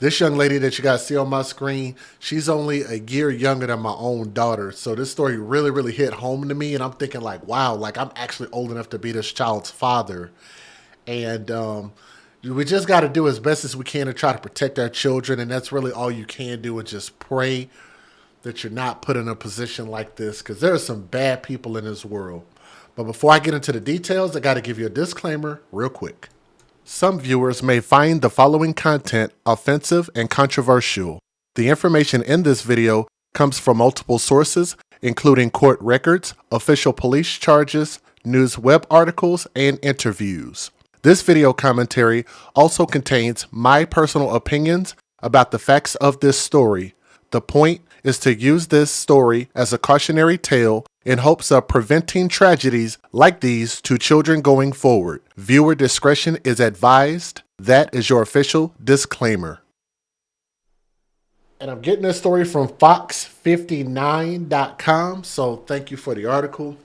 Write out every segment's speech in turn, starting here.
This young lady that you guys see on my screen, she's only a year younger than my own daughter. So this story really, really hit home to me. And I'm thinking like, wow, like I'm actually old enough to be this child's father. And we just got to do as best as we can to try to protect our children. And that's really all you can do, is just pray that you're not put in a position like this, because there are some bad people in this world. But before I get into the details, I got to give you a disclaimer real quick. Some viewers may find the following content offensive and controversial. The information in this video comes from multiple sources, including court records, official police charges, news web articles, and interviews. This video commentary also contains my personal opinions about the facts of this story. The point is to use this story as a cautionary tale in hopes of preventing tragedies like these to children going forward. Viewer discretion is advised. That is your official disclaimer. And I'm getting this story from fox59.com, so thank you for the article.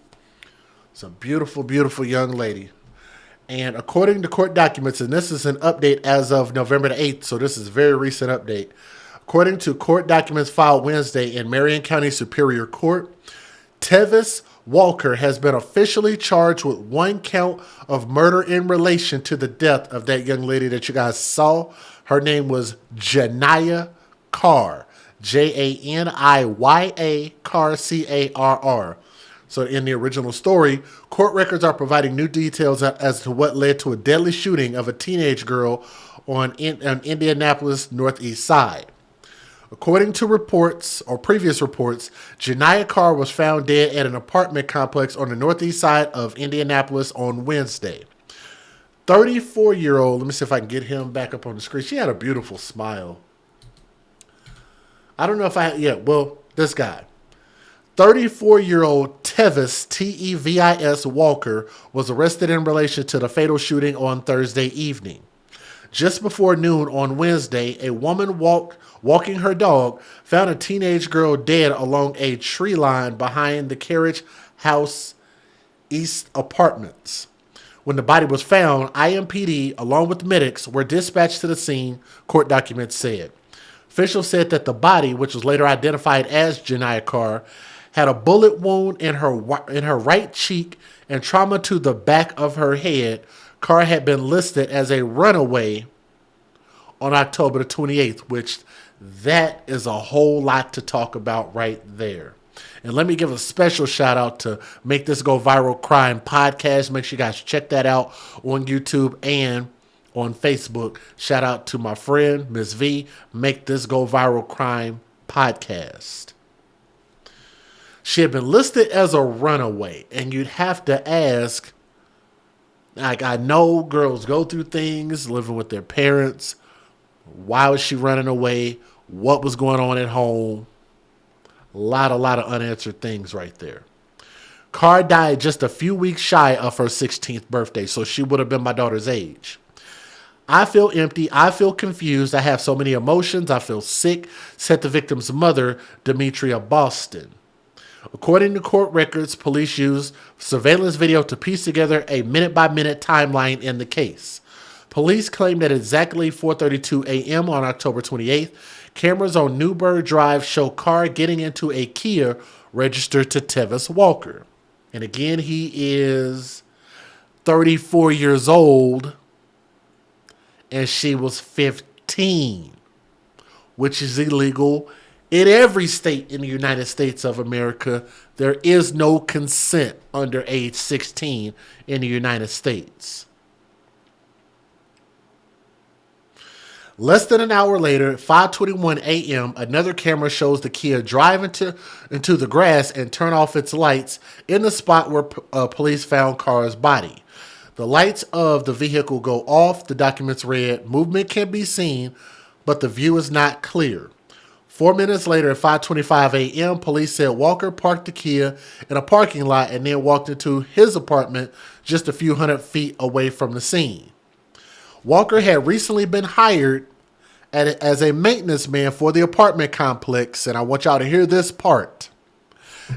It's a beautiful, beautiful young lady. And according to court documents, and this is an update as of November the 8th, so this is a very recent update. According to court documents filed Wednesday in Marion County Superior Court, Tevis Walker has been officially charged with 1 count of murder in relation to the death of that young lady that you guys saw. Her name was Janiya Carr, Janiya Carr, Carr. So in the original story, court records are providing new details as to what led to a deadly shooting of a teenage girl on Indianapolis Northeast Side. According to reports or previous reports, Janiya Carr was found dead at an apartment complex on the northeast side of Indianapolis on Wednesday. 34-year-old, let me see if I can get him back up on the screen. She had a beautiful smile. I don't know if this guy. 34-year-old Tevis, Tevis Walker, was arrested in relation to the fatal shooting on Thursday evening. Just before noon on Wednesday, a woman walking her dog found a teenage girl dead along a tree line behind the Carriage House East Apartments. When the body was found, IMPD, along with medics, were dispatched to the scene, court documents said. Officials said that the body, which was later identified as Janiya Carr, had a bullet wound in her right cheek and trauma to the back of her head. Carr had been listed as a runaway on October the 28th, which that is a whole lot to talk about right there. And let me give a special shout out to Make This Go Viral Crime Podcast. Make sure you guys check that out on YouTube and on Facebook. Shout out to my friend, Ms. V, Make This Go Viral Crime Podcast. She had been listed as a runaway, and you'd have to ask, like, I know girls go through things living with their parents. Why was she running away? What was going on at home? A lot of unanswered things right there. Carr died just a few weeks shy of her 16th birthday, so she would have been my daughter's age. I feel empty. I feel confused. I have so many emotions. I feel sick, said the victim's mother, Demetria Boston. According to court records, police used surveillance video to piece together a minute-by-minute timeline in the case. Police claim that exactly 4:32 a.m. on October 28th, cameras on Newburgh Drive show Carr getting into a Kia registered to Tevis Walker. And again, he is 34 years old, and she was 15, which is illegal in every state in the United States of America. There is no consent under age 16 in the United States. Less than an hour later, at 5:21 a.m., another camera shows the Kia drive into the grass and turn off its lights in the spot where police found Carr's body. The lights of the vehicle go off. The documents read, movement can be seen, but the view is not clear. 4 minutes later at 5:25 a.m., police said Walker parked the Kia in a parking lot and then walked into his apartment just a few hundred feet away from the scene. Walker had recently been hired as a maintenance man for the apartment complex, and I want y'all to hear this part.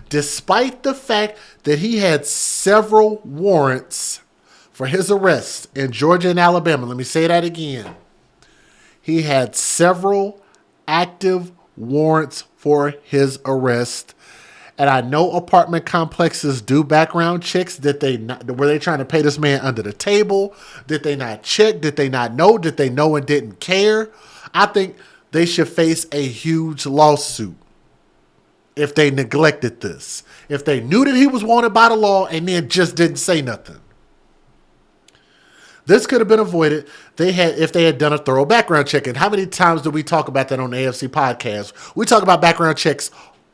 Despite the fact that he had several warrants for his arrest in Georgia and Alabama, let me say that again. he had several active warrants for his arrest. And I know apartment complexes do background checks. Were they trying to pay this man under the table? Did they not check? Did they not know? Did they know and didn't care? I think they should face a huge lawsuit if they neglected this. If they knew that he was wanted by the law and then just didn't say nothing. This could have been avoided if they had done a thorough background check. And how many times do we talk about that on the AFC podcast? We talk about background checks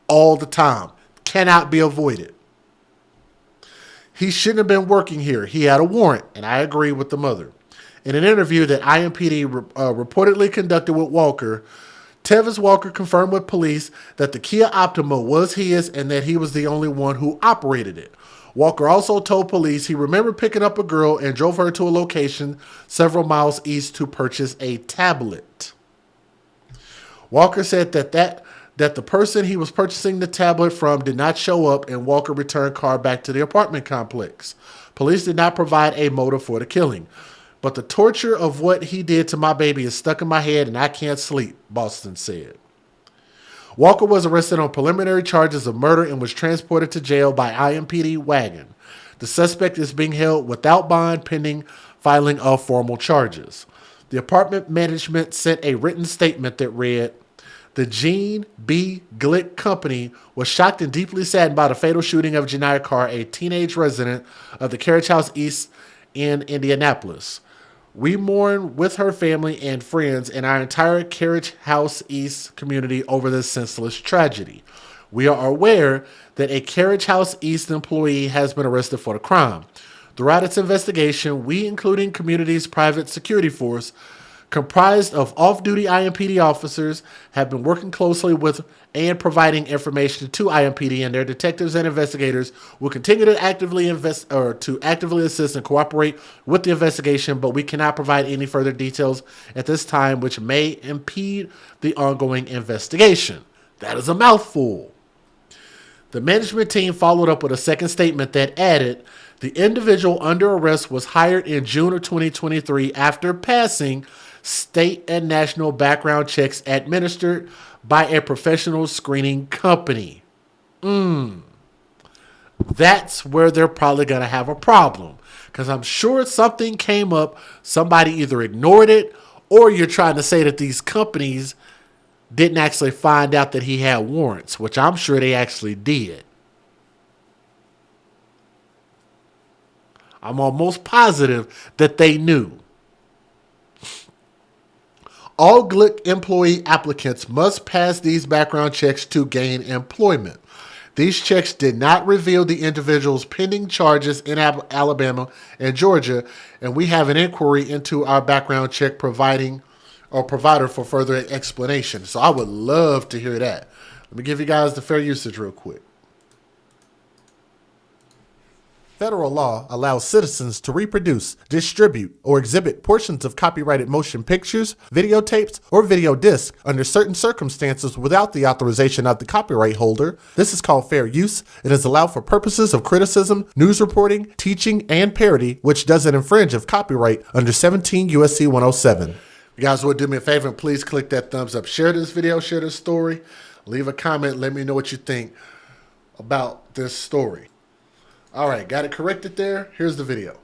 all the time. Cannot be avoided. He shouldn't have been working here. He had a warrant, and I agree with the mother. In an interview that IMPD reportedly conducted with Walker, Tevis Walker confirmed with police that the Kia Optima was his and that he was the only one who operated it. Walker also told police he remembered picking up a girl and drove her to a location several miles east to purchase a tablet. Walker said that the person he was purchasing the tablet from did not show up, and Walker returned car back to the apartment complex. Police did not provide a motive for the killing. But the torture of what he did to my baby is stuck in my head and I can't sleep, Boston said. Walker was arrested on preliminary charges of murder and was transported to jail by IMPD wagon. The suspect is being held without bond pending filing of formal charges. The apartment management sent a written statement that read, "The Gene B. Glick Company was shocked and deeply saddened by the fatal shooting of Janiyah Carr, a teenage resident of the Carriage House East in Indianapolis. We mourn with her family and friends and our entire Carriage House East community over this senseless tragedy. We are aware that a Carriage House East employee has been arrested for the crime. Throughout its investigation, we, including community's private security force, comprised of off-duty IMPD officers, have been working closely with and providing information to IMPD, and their detectives and investigators will continue to actively assist and cooperate with the investigation, but we cannot provide any further details at this time which may impede the ongoing investigation." That is a mouthful. The management team followed up with a second statement that added, "The individual under arrest was hired in June of 2023 after passing state and national background checks administered by a professional screening company." That's where they're probably going to have a problem, because I'm sure something came up. Somebody either ignored it, or you're trying to say that these companies didn't actually find out that he had warrants, which I'm sure they actually did. I'm almost positive that they knew. All Glick employee applicants must pass these background checks to gain employment. These checks did not reveal the individual's pending charges in Alabama and Georgia, and we have an inquiry into our background check provider for further explanation. So I would love to hear that. Let me give you guys the fair usage real quick. Federal law allows citizens to reproduce, distribute, or exhibit portions of copyrighted motion pictures, videotapes, or video discs under certain circumstances without the authorization of the copyright holder. This is called fair use. It is allowed for purposes of criticism, news reporting, teaching, and parody, which doesn't infringe of copyright under 17 U.S.C. 107. You guys would do me a favor and please click that thumbs up. Share this video, share this story. Leave a comment. Let me know what you think about this story. All right, got it corrected there. Here's the video.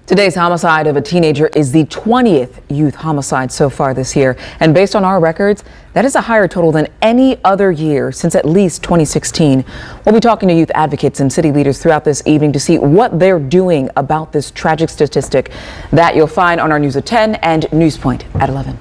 Today's homicide of a teenager is the 20th youth homicide so far this year. And based on our records, that is a higher total than any other year since at least 2016. We'll be talking to youth advocates and city leaders throughout this evening to see what they're doing about this tragic statistic. That you'll find on our News at 10 and Newspoint at 11.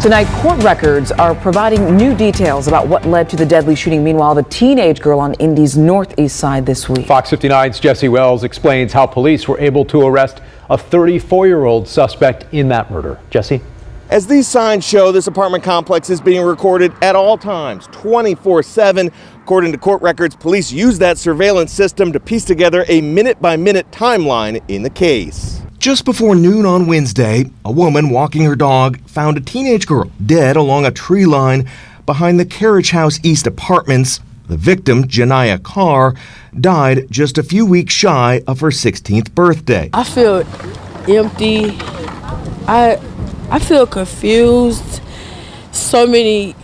Tonight, court records are providing new details about what led to the deadly shooting. Meanwhile, the teenage girl on Indy's northeast side this week. Fox 59's Jesse Wells explains how police were able to arrest a 34-year-old suspect in that murder. Jesse? As these signs show, this apartment complex is being recorded at all times, 24/7. According to court records, police used that surveillance system to piece together a minute-by-minute timeline in the case. Just before noon on Wednesday, a woman walking her dog found a teenage girl dead along a tree line behind the Carriage House East apartments The victim, Janiyah Carr, died just a few weeks shy of her 16th birthday. I feel empty. I feel confused. So many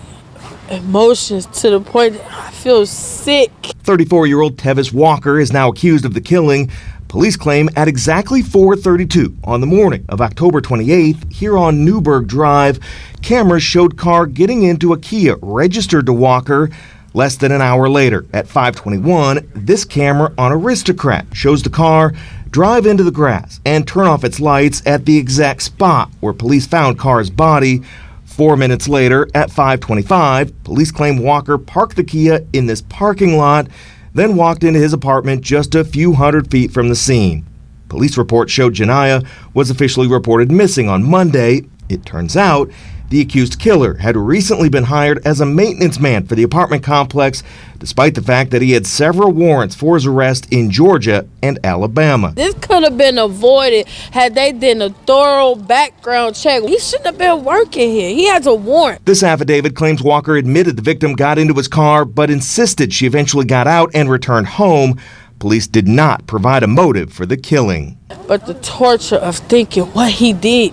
emotions to the point that I feel sick. 34-year-old Tevis Walker is now accused of the killing. Police claim at exactly 4:32 on the morning of October 28th, here on Newburgh Drive, cameras showed Carr getting into a Kia registered to Walker. Less than an hour later, at 5:21, this camera on Aristocrat shows the car drive into the grass and turn off its lights at the exact spot where police found Carr's body. 4 minutes later, at 5:25, police claim Walker parked the Kia in this parking lot, then walked into his apartment just a few hundred feet from the scene. Police reports showed Janiyah was officially reported missing on Monday. It turns out the accused killer had recently been hired as a maintenance man for the apartment complex, despite the fact that he had several warrants for his arrest in Georgia and Alabama. This could have been avoided had they done a thorough background check. He shouldn't have been working here. He has a warrant. This affidavit claims Walker admitted the victim got into his car, but insisted she eventually got out and returned home. Police did not provide a motive for the killing. But the torture of thinking what he did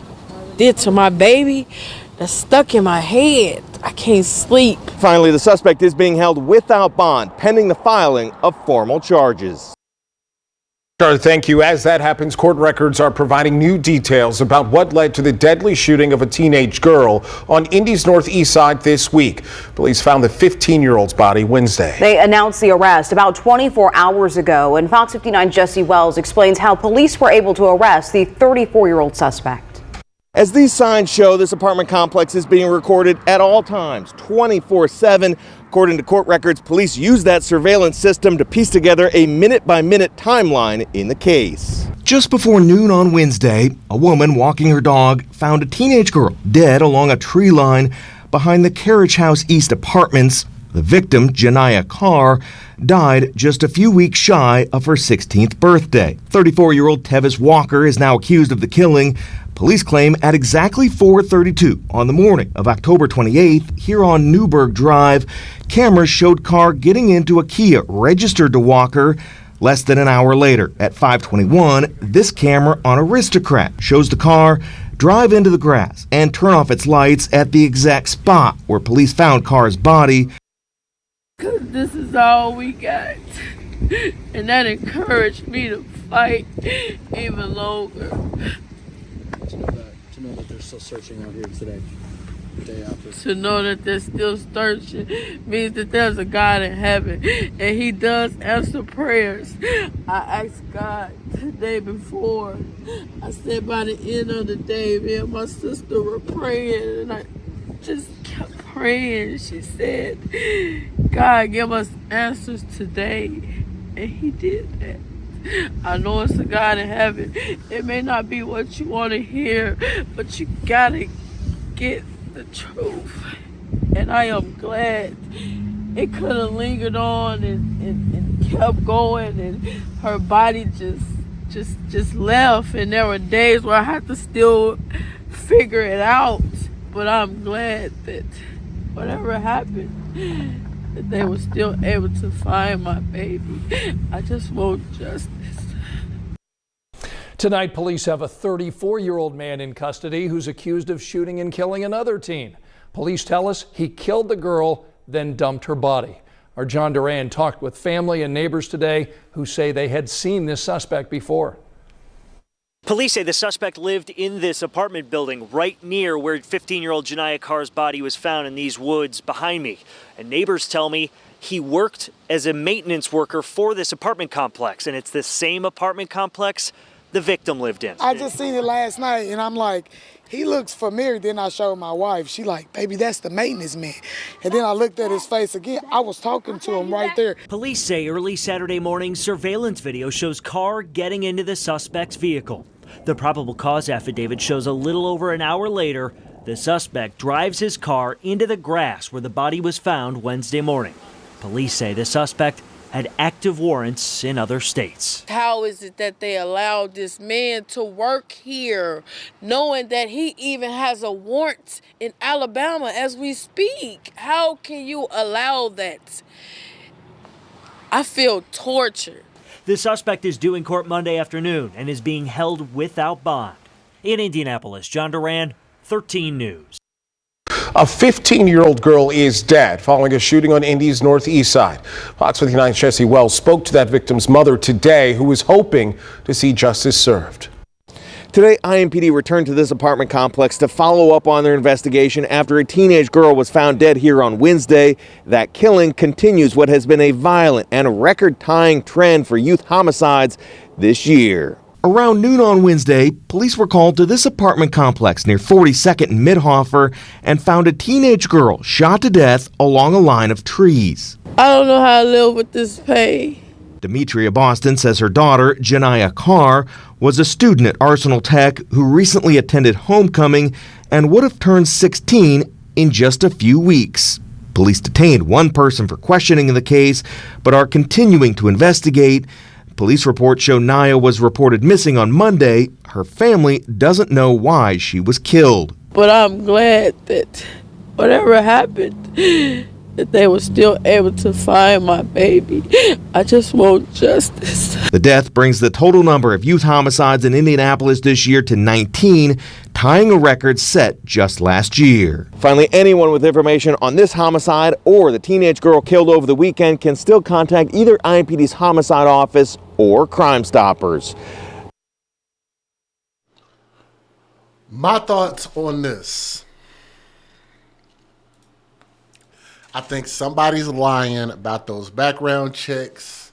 to my baby, that's stuck in my head. I can't sleep. Finally, the suspect is being held without bond, pending the filing of formal charges. Charlie, thank you. As that happens, court records are providing new details about what led to the deadly shooting of a teenage girl on Indy's northeast side this week. Police found the 15-year-old's body Wednesday. They announced the arrest about 24 hours ago, and Fox 59 Jesse Wells explains how police were able to arrest the 34-year-old suspect. As these signs show, this apartment complex is being recorded at all times, 24/7. According to court records, police used that surveillance system to piece together a minute-by-minute timeline in the case. Just before noon on Wednesday, a woman walking her dog found a teenage girl dead along a tree line behind the Carriage House East apartments. The victim, Janiyah Carr, died just a few weeks shy of her 16th birthday. 34-year-old Tevis Walker is now accused of the killing. Police claim at exactly 4:32 on the morning of October 28th, here on Newburgh Drive, cameras showed Carr getting into a Kia registered to Walker. Less than an hour later, at 5:21, this camera on Aristocrat shows the car drive into the grass and turn off its lights at the exact spot where police found Carr's body. This is all we got. And that encouraged me to fight even longer. To know that they're still searching out here today, the day after. To know that they're still searching means that there's a God in heaven and he does answer prayers. I asked God the day before. I said by the end of the day, me and my sister were praying, and I just kept praying. She said, God, give us answers today. And he did that. I know it's a God in heaven. It may not be what you want to hear, but you gotta get the truth. And I am glad. It could have lingered on and kept going, and her body just left. And there were days where I had to still figure it out. But I'm glad that whatever happened, that they were still able to find my baby. I just want justice. Tonight, police have a 34-year-old man in custody who's accused of shooting and killing another teen. Police tell us he killed the girl, then dumped her body. Our John Duran talked with family and neighbors today who say they had seen this suspect before. Police say the suspect lived in this apartment building right near where 15-year-old Janiyah Carr's body was found in these woods behind me. And neighbors tell me he worked as a maintenance worker for this apartment complex, and it's the same apartment complex the victim lived in. I just seen it last night, and I'm like, he looks familiar. Then I showed my wife. She like, baby, that's the maintenance man. And then I looked at his face again. I was talking to him right there. Police say early Saturday morning surveillance video shows Carr getting into the suspect's vehicle. The probable cause affidavit shows a little over an hour later, the suspect drives his car into the grass where the body was found Wednesday morning. Police say the suspect had active warrants in other states. How is it that they allowed this man to work here, knowing that he even has a warrant in Alabama as we speak? How can you allow that? I feel torture. The suspect is due in court Monday afternoon and is being held without bond. In Indianapolis, John Duran, 13 News. A 15-year-old girl is dead following a shooting on Indy's northeast side. Fox 59's Jesse Wells spoke to that victim's mother today, who is hoping to see justice served. Today, IMPD returned to this apartment complex to follow up on their investigation after a teenage girl was found dead here on Wednesday. That killing continues what has been a violent and record-tying trend for youth homicides this year. Around noon on Wednesday, police were called to this apartment complex near 42nd and Midhofer and found a teenage girl shot to death along a line of trees. I don't know how to live with this pain. Demetria Boston says her daughter, Janiyah Carr, was a student at Arsenal Tech who recently attended homecoming and would have turned 16 in just a few weeks. Police detained one person for questioning in the case, but are continuing to investigate. Police reports show Naya was reported missing on Monday. Her family doesn't know why she was killed. But I'm glad that whatever happened, that they were still able to find my baby. I just want justice. The death brings the total number of youth homicides in Indianapolis this year to 19, tying a record set just last year. Finally, anyone with information on this homicide or the teenage girl killed over the weekend can still contact either IMPD's homicide office or Crime Stoppers. My thoughts on this. I think somebody's lying about those background checks.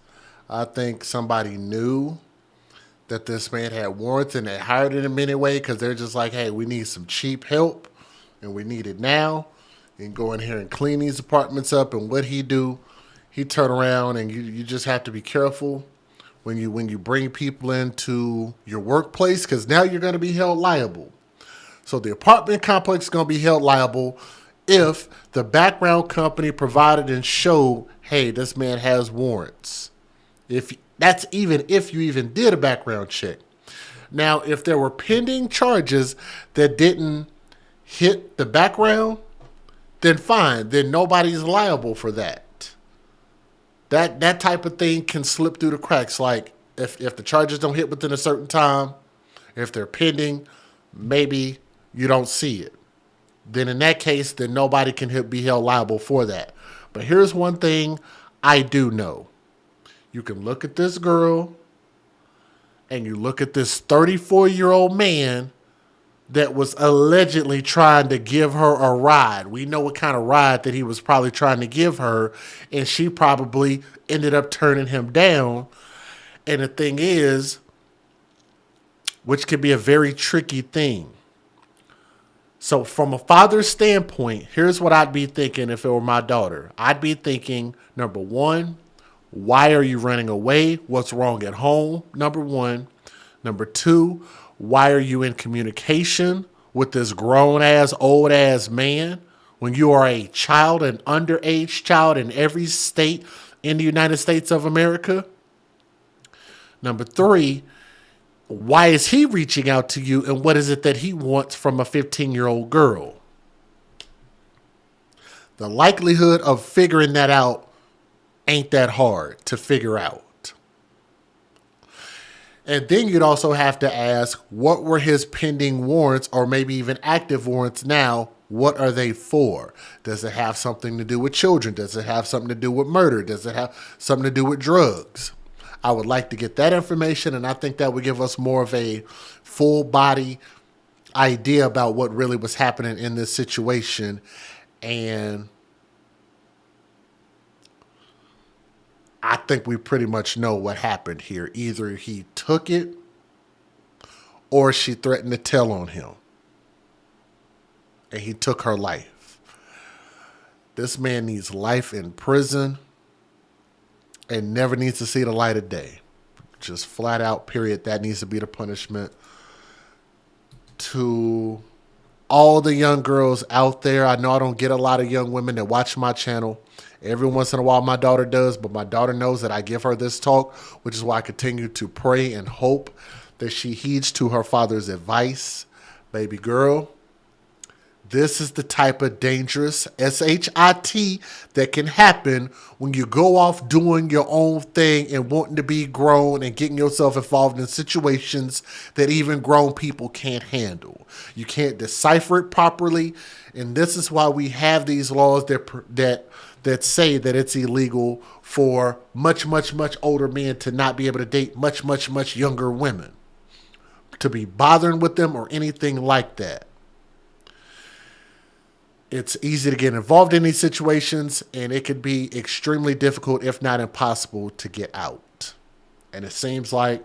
I think somebody knew that this man had warrants and they hired him anyway because they're just like, hey, we need some cheap help and we need it now. And go in here and clean these apartments up. And what he do, he turn around and you just have to be careful when you bring people into your workplace because now you're going to be held liable. So the apartment complex is going to be held liable if the background company provided and showed, hey, this man has warrants. That's even if you even did a background check. Now, if there were pending charges that didn't hit the background, then fine. Then nobody's liable for that. That type of thing can slip through the cracks. Like if the charges don't hit within a certain time, if they're pending, maybe you don't see it. Then in that case, then nobody can be held liable for that. But here's one thing I do know. You can look at this girl and you look at this 34-year-old man that was allegedly trying to give her a ride. We know what kind of ride that he was probably trying to give her, and she probably ended up turning him down. And the thing is, which can be a very tricky thing. So from a father's standpoint, here's what I'd be thinking if it were my daughter. I'd be thinking, number one, why are you running away? What's wrong at home? Number one. Number two, why are you in communication with this grown-ass, old-ass man when you are a child, an underage child in every state in the United States of America? Number three, why is he reaching out to you, and what is it that he wants from a 15-year-old girl? The likelihood of figuring that out ain't that hard to figure out. And then you'd also have to ask, what were his pending warrants or maybe even active warrants now? What are they for? Does it have something to do with children? Does it have something to do with murder? Does it have something to do with drugs? I would like to get that information, and I think that would give us more of a full body idea about what really was happening in this situation. And I think we pretty much know what happened here. Either he took it or she threatened to tell on him. And he took her life. This man needs life in prison and never needs to see the light of day. Just flat out, period. That needs to be the punishment. To all the young girls out there, I know I don't get a lot of young women that watch my channel. Every once in a while my daughter does, but my daughter knows that I give her this talk, which is why I continue to pray and hope that she heeds to her father's advice. Baby girl, This is the type of dangerous SHIT that can happen when you go off doing your own thing and wanting to be grown and getting yourself involved in situations that even grown people can't handle. You can't decipher it properly, and this is why we have these laws that say that it's illegal for much older men to not be able to date much younger women, to be bothering with them or anything like that. It's easy to get involved in these situations, and it could be extremely difficult, if not impossible, to get out. And it seems like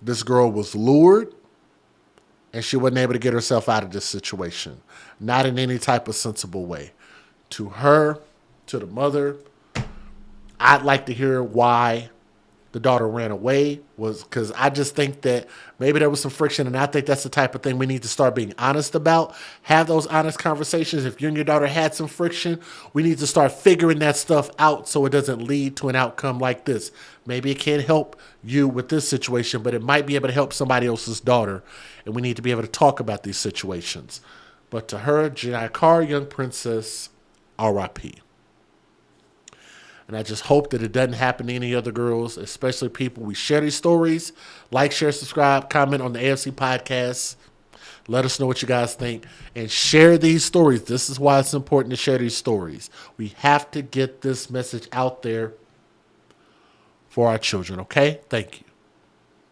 this girl was lured, and she wasn't able to get herself out of this situation. Not in any type of sensible way. To her, to the mother, I'd like to hear why the daughter ran away, was because I just think that maybe there was some friction, and I think that's the type of thing we need to start being honest about. Have those honest conversations. If you and your daughter had some friction, we need to start figuring that stuff out so it doesn't lead to an outcome like this. Maybe it can't help you with this situation, but it might be able to help somebody else's daughter, and we need to be able to talk about these situations. But to her, Janae Carr, young princess, R.I.P. And I just hope that it doesn't happen to any other girls, especially people. We share these stories. Like, share, subscribe, comment on the AFC podcast. Let us know what you guys think. And share these stories. This is why it's important to share these stories. We have to get this message out there for our children, okay? Thank you.